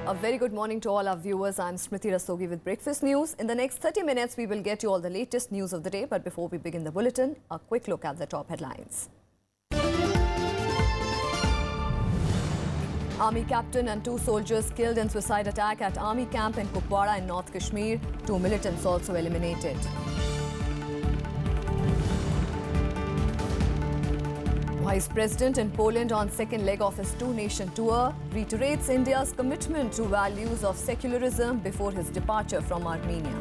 A very good morning to all our viewers. I'm Smriti Rastogi with Breakfast News. In the next 30 minutes, we will get you all the latest news of the day. But before we begin the bulletin, a quick look at the top headlines. Army captain and 2 soldiers killed in suicide attack at army camp in Kupwara in North Kashmir. 2 militants also eliminated. Vice President in Poland on second leg of his 2-nation tour reiterates India's commitment to values of secularism before his departure from Armenia.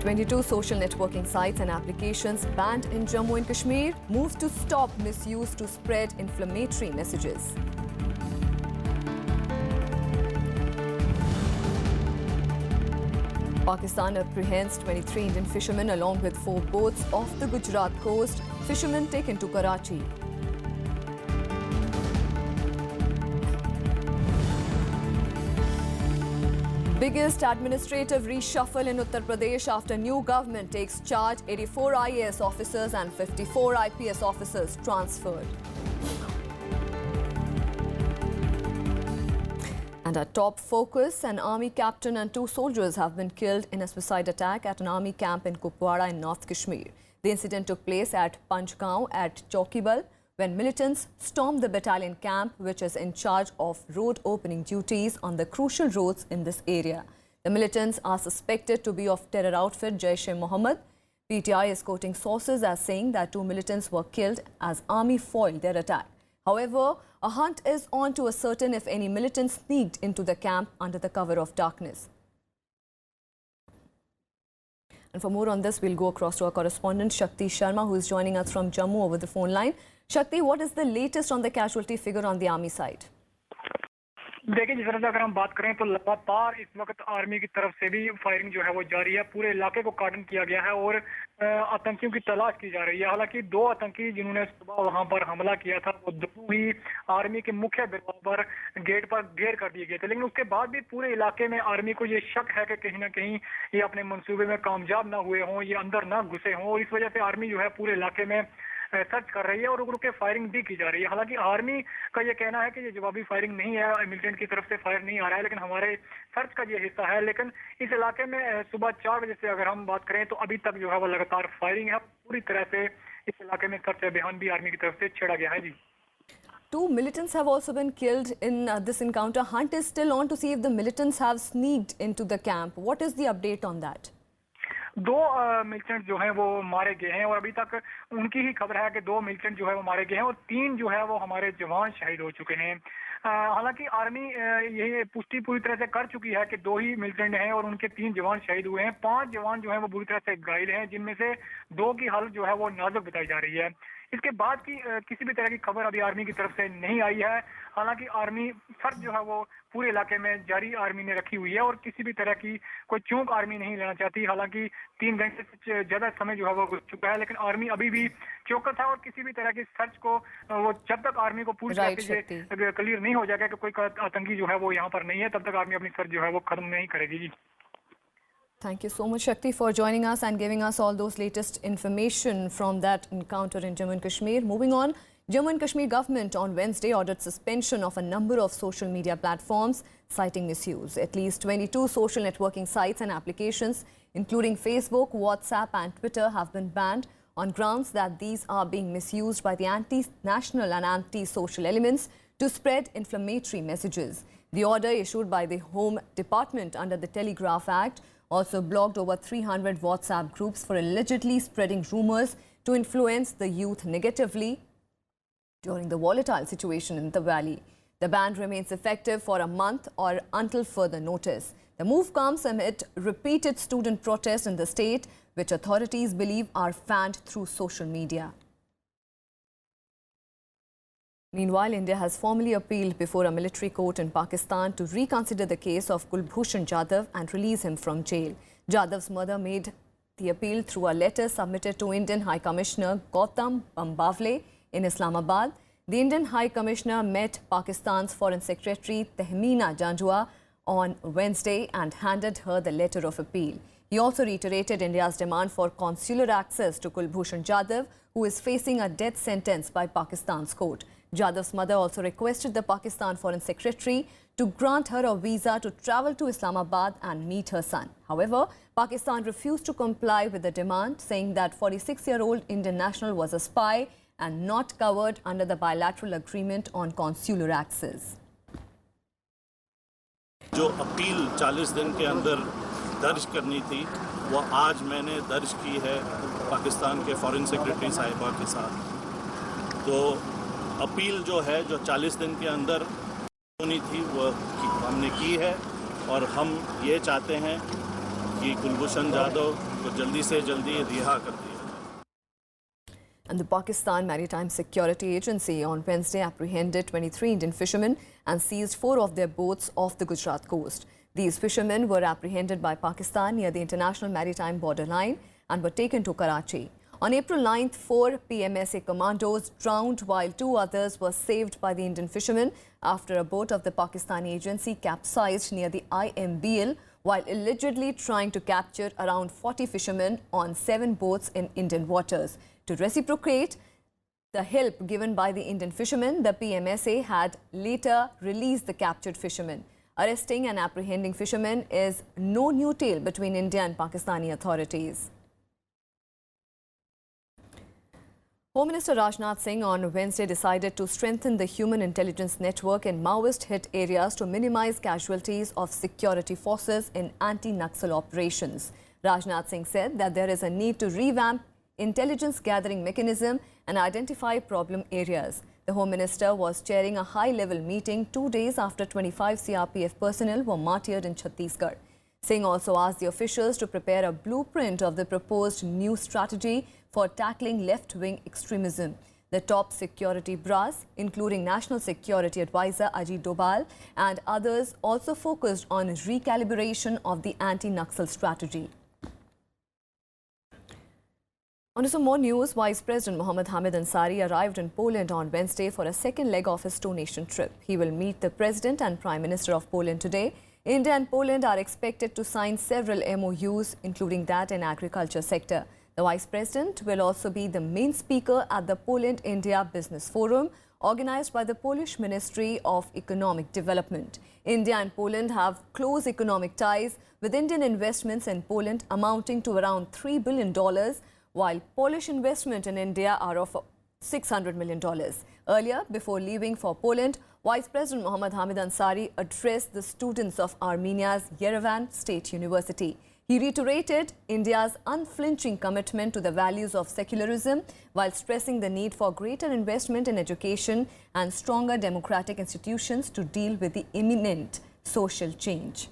"22 social networking sites and applications banned in Jammu and Kashmir. Moves to stop misuse to spread inflammatory messages." Pakistan apprehends 23 Indian fishermen along with 4 boats off the Gujarat coast. Fishermen taken to Karachi. Biggest administrative reshuffle in Uttar Pradesh after new government takes charge. 84 IAS officers and 54 IPS officers transferred. And our top focus, an army captain and 2 soldiers have been killed in a suicide attack at an army camp in Kupwara in North Kashmir. The incident took place at Panchgaon at Chaukibal when militants stormed the battalion camp, which is in charge of road opening duties on the crucial roads in this area. The militants are suspected to be of terror outfit Mohammad. PTI is quoting sources as saying that 2 militants were killed as army foiled their attack. However, a hunt is on to ascertain if any militants sneaked into the camp under the cover of darkness. And for more on this, we'll go across to our correspondent Shakti Sharma, who is joining us from Jammu over the phone line. Shakti, what is the latest on the casualty figure on the army side? देखिए जिस तरह से अगर हम बात करें तो लगातार इस वक्त आर्मी की तरफ से भी फायरिंग जो है वो जारी है। पूरे इलाके को कार्डन किया गया है और आतंकियों की तलाश की जा रही है। हालांकि 2 आतंकी जिन्होंने सुबह वहां पर हमला किया था वो दोनों ही आर्मी के मुख्य दरवाजे पर गेट पर घेर कर दिए गए थे, लेकिन उसके बाद भी पूरे इलाके में आर्मी को ये शक है कि कहीं ना कहीं ये अपने मंसूबे में कामयाब ना हुए हों, ये अंदर ना घुसे हों और इस वजह से आर्मी जो है पूरे इलाके में सर्च कर रही है और रुक के फायरिंग भी की जा रही है। हालांकि आर्मी का ये कहना है कि ये जवाबी फायरिंग नहीं है, मिलिटेंट की तरफ से फायर नहीं आ रहा है, लेकिन हमारे सर्च का ये हिस्सा है। लेकिन इस इलाके में सुबह 4 बजे से अगर हम बात करें तो अभी तक जो है वो लगातार फायरिंग है। पूरी तरह से इस इलाके में सर्च अभियान भी आर्मी की तरफ से छेड़ा गया है। जी, 2 militants have also been killed in this encounter. Hunt is still on to see if the militants have sneaked into the camp. What is the update on that? 2 militant जो हैं वो मारे गए हैं और अभी तक उनकी ही खबर है कि 2 मिलिटेंट जो है वो मारे गए हैं और 3 जो है वो हमारे जवान शहीद हो चुके हैं। हालांकि आर्मी ये पुष्टि पूरी तरह से कर चुकी है कि 2 ही मिलिटेंट हैं और उनके 3 जवान शहीद हुए हैं। 5 जवान जो है वो बुरी तरह से घायल हैं, जिनमें से 2 की हालत जो है वो नाजुक बताई जा रही है। इसके बाद की किसी भी तरह की खबर अभी आर्मी की तरफ से नहीं आई है। हालांकि आर्मी सर्च जो है वो पूरे इलाके में जारी आर्मी ने रखी हुई है और किसी भी तरह की कोई चूक आर्मी नहीं लेना चाहती। हालांकि 3 घंटे से ज्यादा समय जो है वो गुजर चुका है, लेकिन आर्मी अभी भी चौकस है और किसी भी तरह की सर्च को वो जब तक आर्मी को पूरी तरह से क्लियर नहीं हो जाएगा कि कोई आतंकी जो है वो यहाँ पर नहीं है, तब तक आर्मी अपनी सर्च जो है वो खत्म नहीं करेगी। जी, Thank you so much, Shakti, for joining us and giving us all those latest information from that encounter in Jammu and Kashmir. Moving on, Jammu and Kashmir government on Wednesday ordered suspension of a number of social media platforms citing misuse. At least 22 social networking sites and applications, including Facebook, WhatsApp and Twitter, have been banned on grounds that these are being misused by the anti-national and anti-social elements to spread inflammatory messages. The order issued by the Home Department under the Telegraph Act also blocked over 300 WhatsApp groups for allegedly spreading rumors to influence the youth negatively during the volatile situation in the valley. The ban remains effective for a month or until further notice. The move comes amid repeated student protests in the state, which authorities believe are fanned through social media. Meanwhile, India has formally appealed before a military court in Pakistan to reconsider the case of Kulbhushan Jadhav and release him from jail. Jadhav's mother made the appeal through a letter submitted to Indian High Commissioner Gautam Bambavle in Islamabad. The Indian High Commissioner met Pakistan's Foreign Secretary Tehmeena Janjua on Wednesday and handed her the letter of appeal. He also reiterated India's demand for consular access to Kulbhushan Jadhav, who is facing a death sentence by Pakistan's court. Jadhav's mother also requested the Pakistan Foreign Secretary to grant her a visa to travel to Islamabad and meet her son. However, Pakistan refused to comply with the demand, saying that 46-year-old Indian national was a spy and not covered under the bilateral agreement on consular access. जो appeal 40 दिन के अंदर दर्ज करनी थी वो आज मैंने दर्ज की है पाकिस्तान के फॉरेन सेक्रेटरी साहिबा के साथ। तो अपील जो है जो 40 दिन के अंदर होनी थी वो हमने की है और हम ये चाहते हैं कि कुलभूषण जाधव को जल्दी से जल्दी रिहा कर दिया। And the Pakistan Maritime Security Agency on Wednesday apprehended 23 Indian fishermen and seized 4 of their boats off the Gujarat coast. These fishermen were apprehended by Pakistan near the international maritime borderline and were taken to Karachi. On April 9th, 4 PMSA commandos drowned while 2 others were saved by the Indian fishermen after a boat of the Pakistani agency capsized near the IMBL while allegedly trying to capture around 40 fishermen on 7 boats in Indian waters. To reciprocate the help given by the Indian fishermen, the PMSA had later released the captured fishermen. Arresting and apprehending fishermen is no new tale between India and Pakistani authorities. Home Minister Rajnath Singh on Wednesday decided to strengthen the human intelligence network in Maoist-hit areas to minimize casualties of security forces in anti-Naxal operations. Rajnath Singh said that there is a need to revamp intelligence gathering mechanism and identify problem areas. The Home Minister was chairing a high-level meeting 2 days after 25 CRPF personnel were martyred in Chhattisgarh. Singh also asked the officials to prepare a blueprint of the proposed new strategy for tackling left-wing extremism. The top security brass, including National Security Advisor Ajit Dobal and others, also focused on recalibration of the anti-Naxal strategy. On to some more news, Vice President Mohammad Hamid Ansari arrived in Poland on Wednesday for a second leg of his 2-nation trip. He will meet the President and Prime Minister of Poland today. India and Poland are expected to sign several MOUs, including that in agriculture sector. The Vice President will also be the main speaker at the Poland-India Business Forum, organized by the Polish Ministry of Economic Development. India and Poland have close economic ties, with Indian investments in Poland amounting to around $3 billion, while Polish investment in India are of $600 million. Earlier, before leaving for Poland, Vice President Mohammad Hamid Ansari addressed the students of Armenia's Yerevan State University. He reiterated India's unflinching commitment to the values of secularism while stressing the need for greater investment in education and stronger democratic institutions to deal with the imminent social change.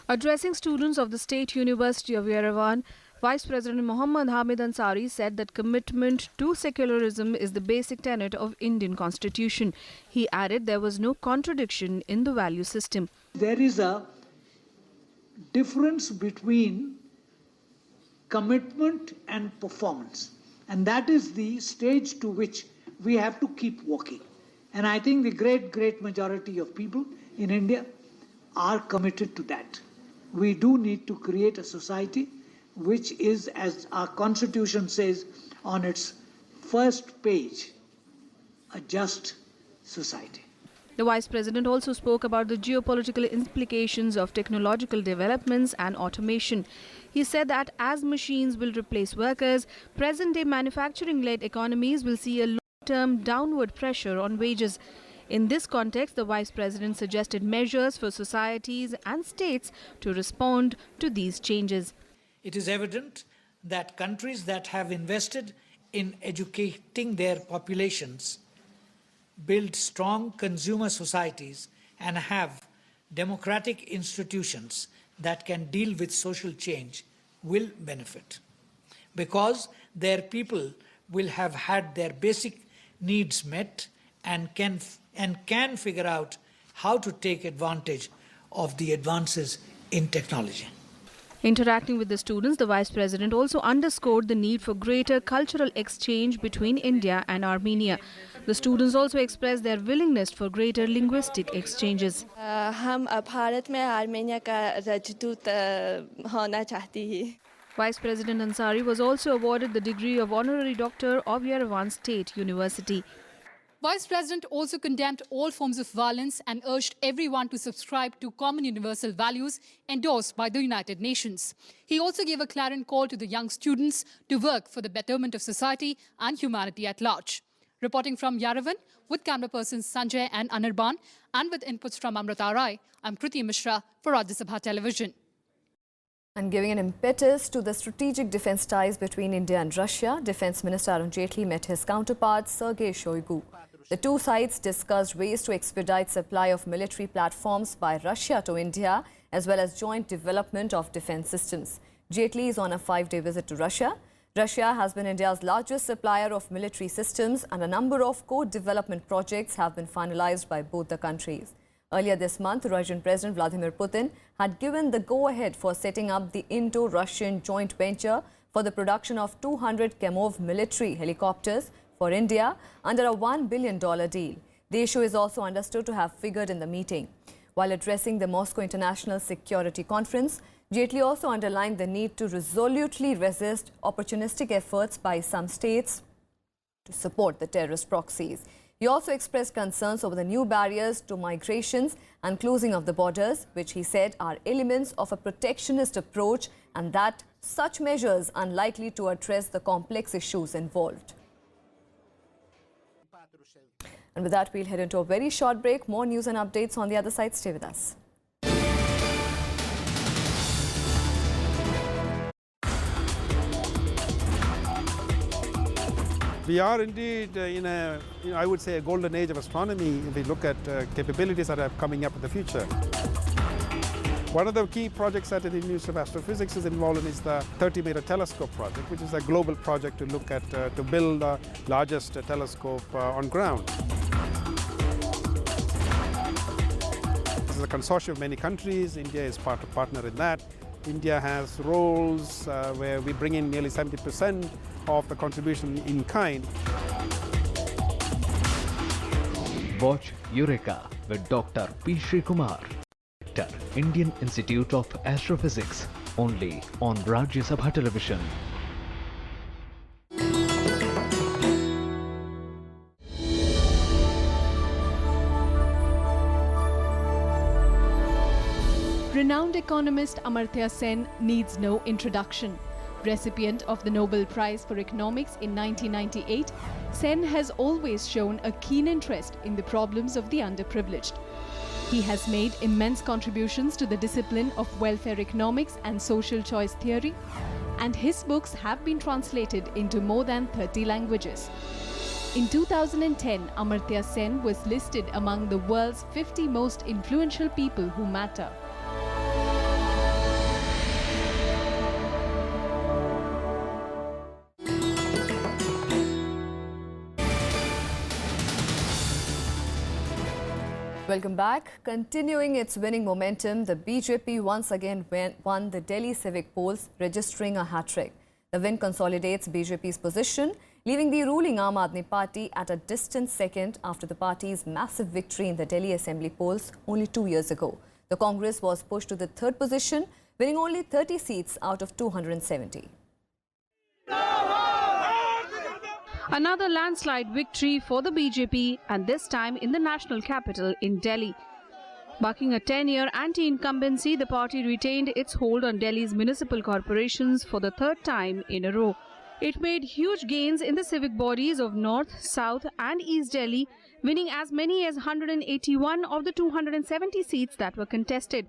Addressing students of the State University of Yerevan, Vice President Mohammad Hamid Ansari said that commitment to secularism is the basic tenet of Indian Constitution. He added there was no contradiction in the value system. There is a difference between commitment and performance, and that is the stage to which we have to keep walking. And I think the great majority of people in India are committed to that. We do need to create a society which is, as our Constitution says on its first page, a just society. The Vice President also spoke about the geopolitical implications of technological developments and automation. He said that as machines will replace workers, present-day manufacturing-led economies will see a long-term downward pressure on wages. In this context, the Vice President suggested measures for societies and states to respond to these changes. It is evident that countries that have invested in educating their populations, build strong consumer societies, and have democratic institutions that can deal with social change will benefit, because their people will have had their basic needs met and can figure out how to take advantage of the advances in technology. Interacting with the students, the Vice President also underscored the need for greater cultural exchange between India and Armenia. The students also expressed their willingness for greater linguistic exchanges. हम भारत में Armenia का राजदूत होना चाहती हैं. Vice President Ansari was also awarded the degree of Honorary Doctor of Yerevan State University. Vice President also condemned all forms of violence and urged everyone to subscribe to common universal values endorsed by the United Nations. He also gave a clarion call to the young students to work for the betterment of society and humanity at large. Reporting from Yerevan with camera persons Sanjay and Anirban and with inputs from Amrita Rai, I'm Kriti Mishra for Rajya Sabha Television. And giving an impetus to the strategic defence ties between India and Russia, Defence Minister Arun Jaitley met his counterpart Sergei Shoigu. The two sides discussed ways to expedite supply of military platforms by Russia to India, as well as joint development of defence systems. Jaitley is on a 5-day visit to Russia. Russia has been India's largest supplier of military systems, and a number of co-development projects have been finalized by both the countries. Earlier this month, Russian President Vladimir Putin had given the go-ahead for setting up the Indo-Russian joint venture for the production of 200 Kamov military helicopters for India under a $1 billion deal. The issue is also understood to have figured in the meeting. While addressing the Moscow International Security Conference, Jaitley also underlined the need to resolutely resist opportunistic efforts by some states to support the terrorist proxies. He also expressed concerns over the new barriers to migrations and closing of the borders, which he said are elements of a protectionist approach, and that such measures are unlikely to address the complex issues involved. And with that, we'll head into a very short break. More news and updates on the other side. Stay with us. We are indeed in a, I would say, a golden age of astronomy if we look at capabilities that are coming up in the future. One of the key projects that the Minister of Astrophysics is involved in is the 30-meter telescope project, which is a global project to look at, to build the largest telescope on ground. This is a consortium of many countries. India is partner in that. India has roles where we bring in nearly 70% of the contribution in kind. Watch Eureka with Dr. P. Sri Kumar, Director, Indian Institute of Astrophysics, only on Rajya Sabha Television. Renowned economist Amartya Sen needs no introduction. Recipient of the Nobel Prize for Economics in 1998, Sen has always shown a keen interest in the problems of the underprivileged. He has made immense contributions to the discipline of welfare economics and social choice theory, and his books have been translated into more than 30 languages. In 2010, Amartya Sen was listed among the world's 50 most influential people who matter. Welcome back. Continuing its winning momentum, the BJP once again won the Delhi civic polls, registering a hat-trick. The win consolidates BJP's position, leaving the ruling Aam Aadmi Party at a distant second after the party's massive victory in the Delhi Assembly polls only 2 years ago. The Congress was pushed to the third position, winning only 30 seats out of 270. Another landslide victory for the BJP, and this time in the national capital in Delhi. Bucking a 10-year anti-incumbency, the party retained its hold on Delhi's municipal corporations for the third time in a row. It made huge gains in the civic bodies of North, South and East Delhi, winning as many as 181 of the 270 seats that were contested.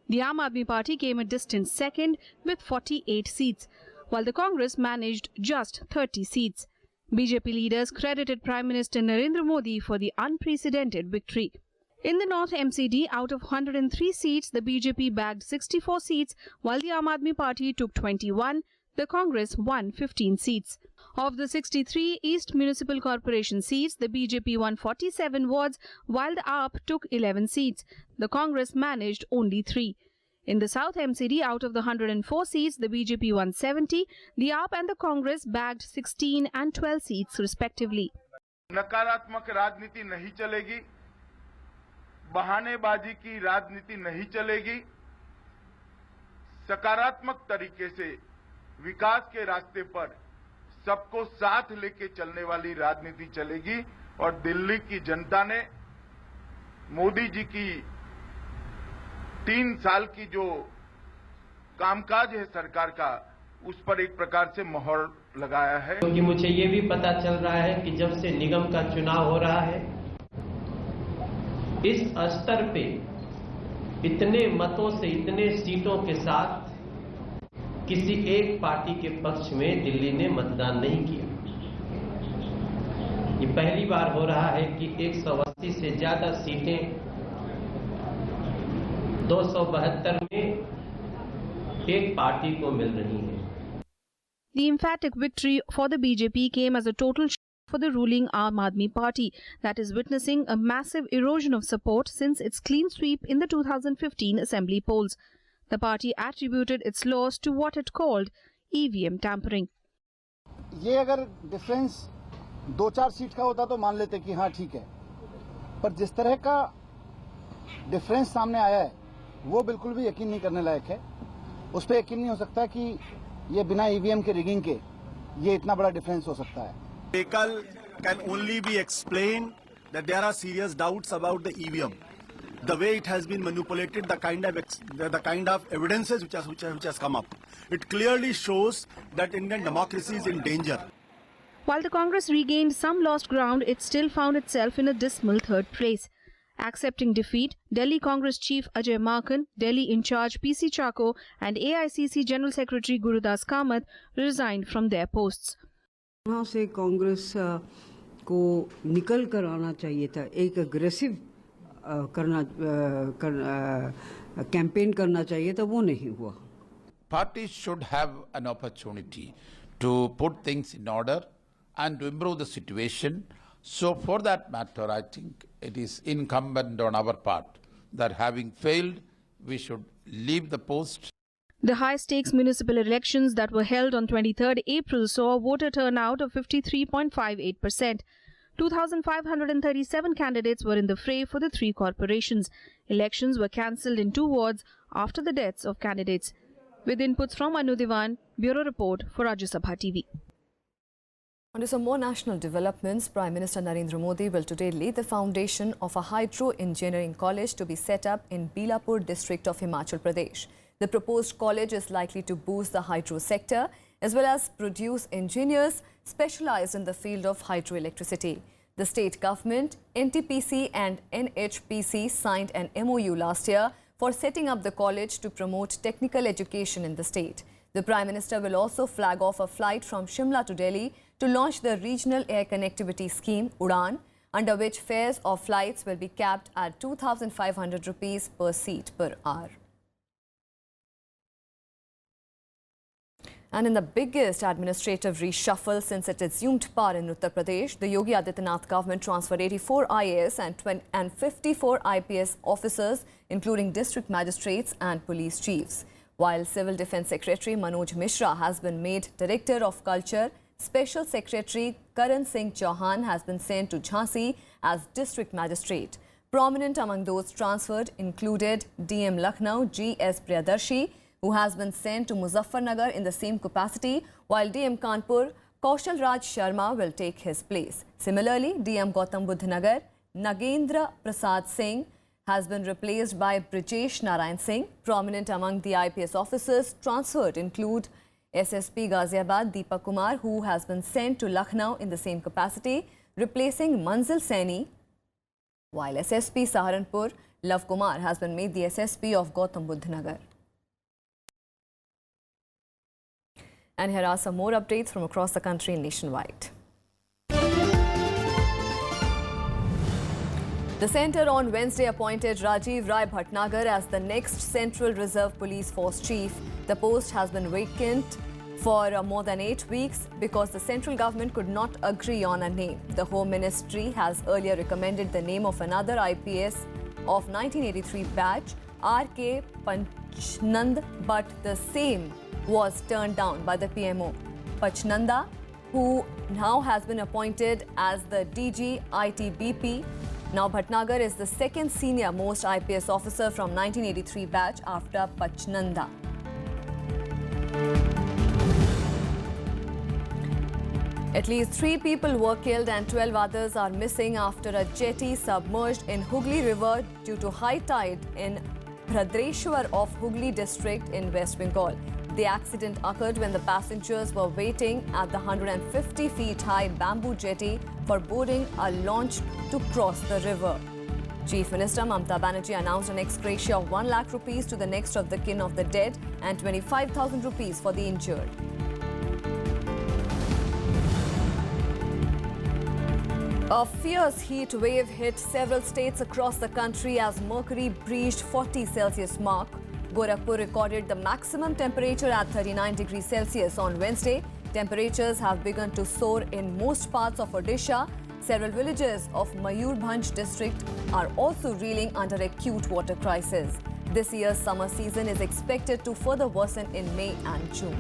The Aam Aadmi Party came a distant second with 48 seats, while the Congress managed just 30 seats. BJP leaders credited Prime Minister Narendra Modi for the unprecedented victory. In the North MCD, out of 103 seats, the BJP bagged 64 seats, while the Aam Aadmi Party took 21. The Congress won 15 seats. Of the 63 East Municipal Corporation seats, the BJP won 47 wards, while the AAP took 11 seats. The Congress managed only 3. In the South MCD, out of the 104 seats, the BJP won 70. The AAP and the Congress bagged 16 and 12 seats respectively. नकारात्मक राजनीति नहीं चलेगी, बहानेबाजी की राजनीति नहीं चलेगी, सकारात्मक तरीके से विकास के रास्ते पर सबको साथ लेके चलने वाली राजनीति चलेगी। और दिल्ली की जनता ने मोदी जी की 3 साल की जो कामकाज है सरकार का, उस पर एक प्रकार से मोहर लगाया है। क्योंकि मुझे ये भी पता चल रहा है कि जब से निगम का चुनाव हो रहा है, इस स्तर पे इतने मतों से, इतने सीटों के साथ किसी एक पार्टी के पक्ष में दिल्ली ने मतदान नहीं किया। ये पहली बार हो रहा है कि 180 से ज्यादा सीटें 272 में एक पार्टी को मिल रही हैं। The emphatic victory for the BJP came as a total shock for the ruling Aam Aadmi Party that is witnessing a massive erosion of support since its clean sweep in the 2015 assembly polls. The party attributed its loss to what it called EVM tampering. ये अगर difference 2-4 seat का होता तो मान लेते कि हाँ ठीक है, पर जिस तरह का डिफरेंस सामने आया है वो बिल्कुल भी यकीन नहीं करने लायक है। उस पर यकीन नहीं हो सकता कि ये बिना ईवीएम के रिगिंग के ये इतना बड़ा डिफरेंस हो सकता है। Vehicle can only be explained that there are serious doubts about the EVM. The way it has been manipulated, the kind of evidences which has come up, it clearly shows that Indian democracy is in danger. While the Congress regained some lost ground, it still found itself in a dismal third place. Accepting defeat, Delhi Congress Chief Ajay Makhan, Delhi in charge PC Chako and AICC General Secretary Gurudas Kamath resigned from their posts. वहाँ से कांग्रेस को निकल कर आना चाहिए था, एक aggressive campaign करना चाहिए था, वो नहीं हुआ। Parties should have an opportunity to put things in order and to improve the situation. So for that matter, I think it is incumbent on our part that having failed, we should leave the post. The high-stakes municipal elections that were held on 23rd April saw a voter turnout of 53.58%. 2,537 candidates were in the fray for the 3 corporations. Elections were cancelled in 2 wards after the deaths of candidates. With inputs from Anu Diwan, Bureau Report for Rajya Sabha TV. On to some more national developments, Prime Minister Narendra Modi will today lay the foundation of a hydro engineering college to be set up in Bilapur district of Himachal Pradesh. The proposed college is likely to boost the hydro sector as well as produce engineers specialized in the field of hydroelectricity. The state government, NTPC and NHPC signed an MOU last year for setting up the college to promote technical education in the state. The Prime Minister will also flag off a flight from Shimla to Delhi to launch the Regional Air Connectivity Scheme, UDAN, under which fares of flights will be capped at 2,500 rupees per seat per hour. And in the biggest administrative reshuffle since it assumed power in Uttar Pradesh, the Yogi Adityanath government transferred 84 IAS and 54 IPS officers, including district magistrates and police chiefs. While Civil Defence Secretary Manoj Mishra has been made Director of Culture, Special Secretary Karan Singh Chauhan has been sent to Jhansi as District Magistrate. Prominent among those transferred included DM Lucknow G.S. Priyadarshi, who has been sent to Muzaffarnagar in the same capacity, while DM Kanpur Kaushal Raj Sharma will take his place. Similarly, DM Gautam Buddha Nagar Nagendra Prasad Singh has been replaced by Brijesh Narayan Singh. Prominent among the IPS officers transferred include SSP Ghaziabad Deepak Kumar, who has been sent to Lucknow in the same capacity, replacing Manzil Saini, while SSP Saharanpur Lav Kumar has been made the SSP of Gautam Buddha Nagar. And here are some more updates from across the country and nationwide. The centre on Wednesday appointed Rajiv Rai Bhatnagar as the next Central Reserve Police Force Chief. The post has been vacant for more than 8 weeks because the central government could not agree on a name. The Home Ministry has earlier recommended the name of another IPS of 1983 batch, R.K. Pachnand, but the same was turned down by the PMO. Pachnanda who now has been appointed as the DG ITBP. Now Bhatnagar is the second senior most IPS officer from 1983 batch after Pachnanda. At least 3 people were killed and 12 others are missing after a jetty submerged in Hooghly River due to high tide in Bhadreshwar of Hooghly district in West Bengal. The accident occurred when the passengers were waiting at the 150 feet high bamboo jetty for boarding a launch to cross the river. Chief Minister Mamata Banerjee announced an ex gratia of 1 lakh rupees to the next of the kin of the dead and 25,000 rupees for the injured. A fierce heat wave hit several states across the country as mercury breached 40 Celsius mark. Gorakhpur recorded the maximum temperature at 39 degrees Celsius on Wednesday. Temperatures have begun to soar in most parts of Odisha. Several villages of Mayurbhanj district are also reeling under acute water crisis. This year's summer season is expected to further worsen in May and June.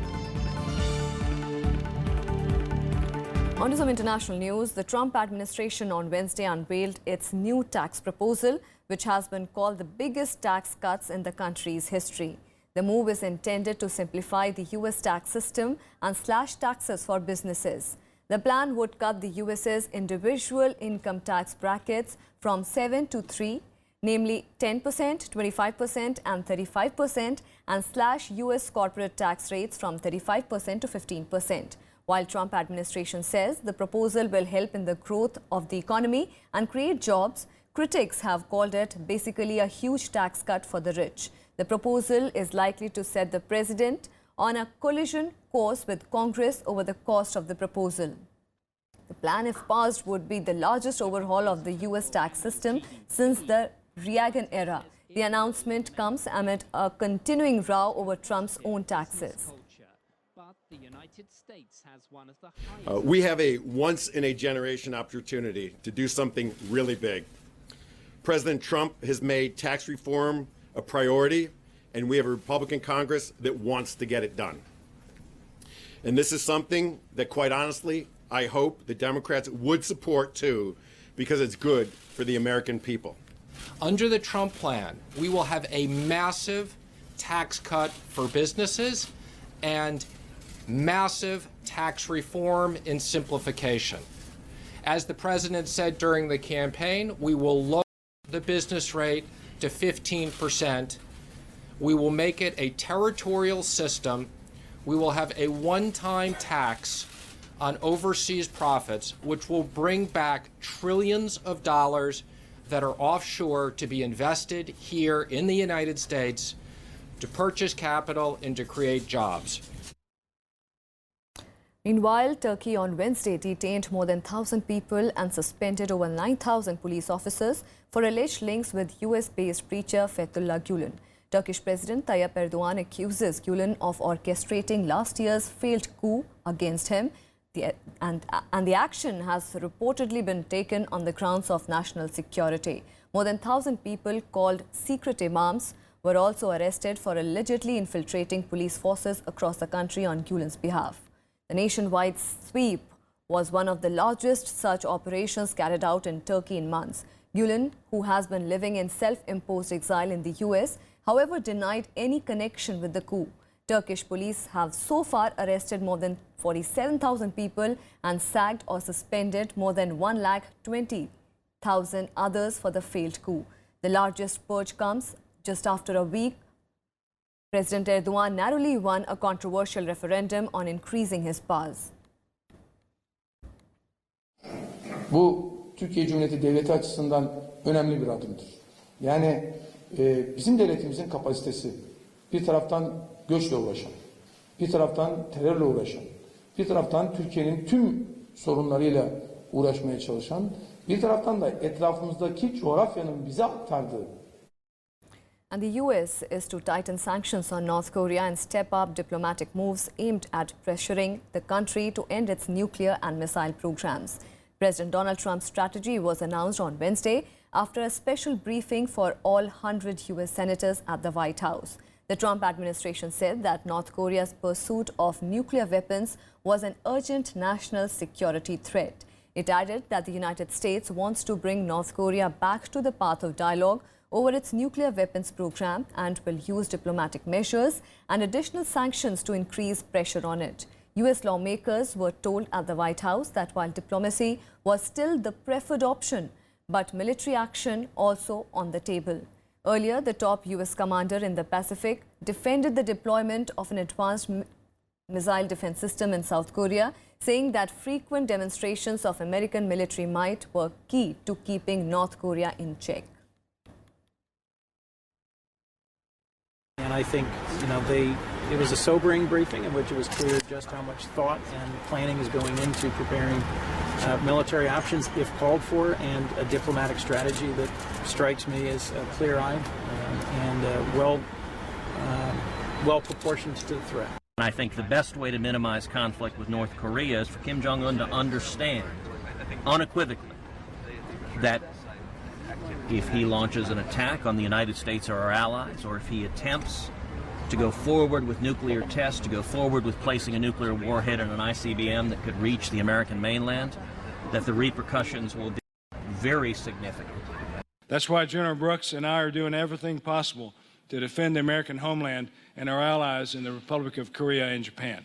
On to some international news. The Trump administration on Wednesday unveiled its new tax proposal, which has been called the biggest tax cuts in the country's history. The move is intended to simplify the US tax system and slash taxes for businesses. The plan would cut the US's individual income tax brackets from 7 to 3, namely 10%, 25% and 35%, and slash US corporate tax rates from 35% to 15%. While Trump administration says the proposal will help in the growth of the economy and create jobs, critics have called it basically a huge tax cut for the rich. The proposal is likely to set the president on a collision course with Congress over the cost of the proposal. The plan, if passed, would be the largest overhaul of the US tax system since the Reagan era. The announcement comes amid a continuing row over Trump's own taxes. The United States has one of the we have a once-in-a-generation opportunity to do something really big. President Trump has made tax reform a priority, and we have a Republican Congress that wants to get it done. And this is something that, quite honestly, I hope the Democrats would support too, because it's good for the American people. Under the Trump plan, we will have a massive tax cut for businesses and massive tax reform and simplification. As the president said during the campaign, we will lower the business rate to 15%. We will make it a territorial system. We will have a one-time tax on overseas profits, which will bring back trillions of dollars that are offshore to be invested here in the United States to purchase capital and to create jobs. Meanwhile, Turkey on Wednesday detained more than 1,000 people and suspended over 9,000 police officers for alleged links with US-based preacher Fethullah Gulen. Turkish President Tayyip Erdogan accuses Gulen of orchestrating last year's failed coup against him. And the action has reportedly been taken on the grounds of national security. More than 1,000 people called secret imams were also arrested for allegedly infiltrating police forces across the country on Gulen's behalf. The nationwide sweep was one of the largest such operations carried out in Turkey in months. Gulen, who has been living in self-imposed exile in the US, however, denied any connection with the coup. Turkish police have so far arrested more than 47,000 people and sacked or suspended more than 120,000 others for the failed coup. The largest purge comes just after a week President Erdogan narrowly won a controversial referendum on increasing his powers. Bu Türkiye Cumhuriyeti Devleti açısından önemli bir adımdır. Yani bizim devletimizin kapasitesi bir taraftan göçle uğraşan, bir taraftan terörle uğraşan, bir taraftan Türkiye'nin tüm sorunlarıyla uğraşmaya çalışan, bir taraftan da etrafımızdaki coğrafyanın bize aktardığı. And the US is to tighten sanctions on North Korea and step up diplomatic moves aimed at pressuring the country to end its nuclear and missile programs. President Donald Trump's strategy was announced on Wednesday after a special briefing for all 100 US senators at the White House. The Trump administration said that North Korea's pursuit of nuclear weapons was an urgent national security threat. It added that the United States wants to bring North Korea back to the path of dialogue over its nuclear weapons program and will use diplomatic measures and additional sanctions to increase pressure on it. US lawmakers were told at the White House that while diplomacy was still the preferred option, but military action also on the table. Earlier, the top US commander in the Pacific defended the deployment of an advanced missile defense system in South Korea, saying that frequent demonstrations of American military might were key to keeping North Korea in check. And I think, it was a sobering briefing in which it was clear just how much thought and planning is going into preparing military options if called for, and a diplomatic strategy that strikes me as clear-eyed and well proportioned to the threat. I think the best way to minimize conflict with North Korea is for Kim Jong-un to understand unequivocally that if he launches an attack on the United States or our allies, or if he attempts to go forward with nuclear tests, to go forward with placing a nuclear warhead in an ICBM that could reach the American mainland, that the repercussions will be very significant. That's why General Brooks and I are doing everything possible to defend the American homeland and our allies in the Republic of Korea and Japan.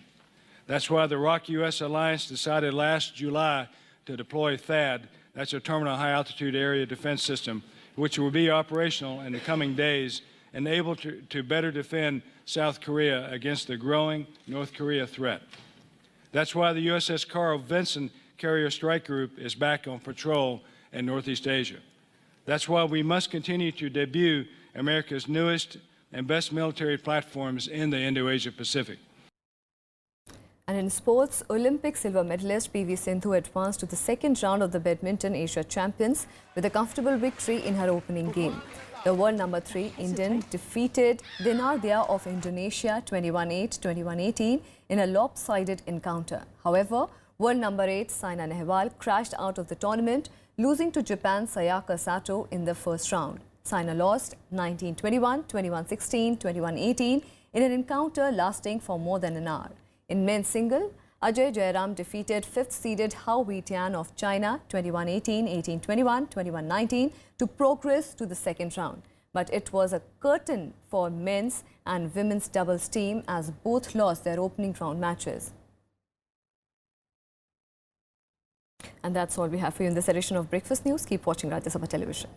That's why the ROK-US alliance decided last July to deploy THAAD, that's a Terminal High Altitude Area Defense System, which will be operational in the coming days and able to better defend South Korea against the growing North Korea threat. That's why the USS Carl Vinson Carrier Strike Group is back on patrol in Northeast Asia. That's why we must continue to debut America's newest and best military platforms in the Indo-Asia Pacific. And in sports, Olympic silver medalist PV Sindhu advanced to the second round of the Badminton Asia Champions with a comfortable victory in her opening game. The world number 3 Indian defeated Dinardia of Indonesia 21-8, 21-18 in a lopsided encounter. However, world number 8 Saina Nehwal crashed out of the tournament, losing to Japan's Sayaka Sato in the first round. Saina lost 19-21, 21-16, 21-18 in an encounter lasting for more than an hour. In men's single, Ajay Jairam defeated 5th-seeded Hao Weitian of China 21-18, 18-21, 21-19 to progress to the second round. But it was a curtain for men's and women's doubles team as both lost their opening round matches. And that's all we have for you in this edition of Breakfast News. Keep watching Rajya Sabha television.